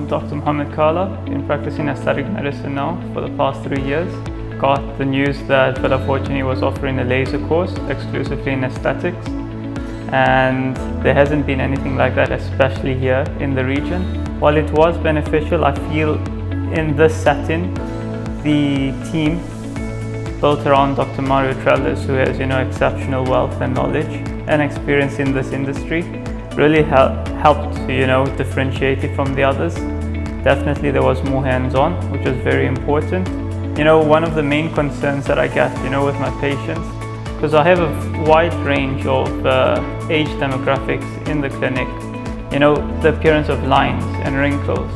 Dr. Mohammed Kala, been practicing aesthetic medicine now for the past 3 years. Got the news that Fela Fortuny was offering a laser course exclusively in aesthetics, and there hasn't been anything like that, especially here in the region. While it was beneficial, I feel in this setting, the team built around Dr. Mario Trellis, who has exceptional wealth and knowledge and experience in this industry, really helped to differentiate it from the others. Definitely there was more hands-on, which was very important. One of the main concerns that I get with my patients, because I have a wide range of age demographics in the clinic, the appearance of lines and wrinkles,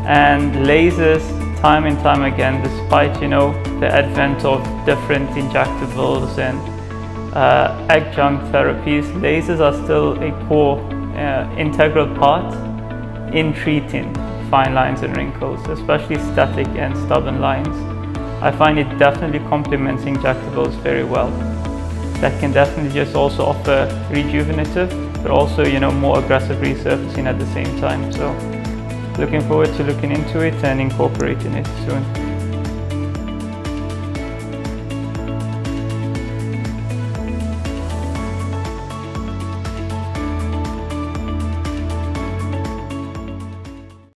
and lasers time and time again, despite the advent of different injectables and adjunct therapies, lasers are still a core integral part in treating fine lines and wrinkles, especially static and stubborn lines. I find it definitely complements injectables very well. That can definitely just also offer rejuvenative, but also more aggressive resurfacing at the same time. So looking forward to looking into it and incorporating it soon.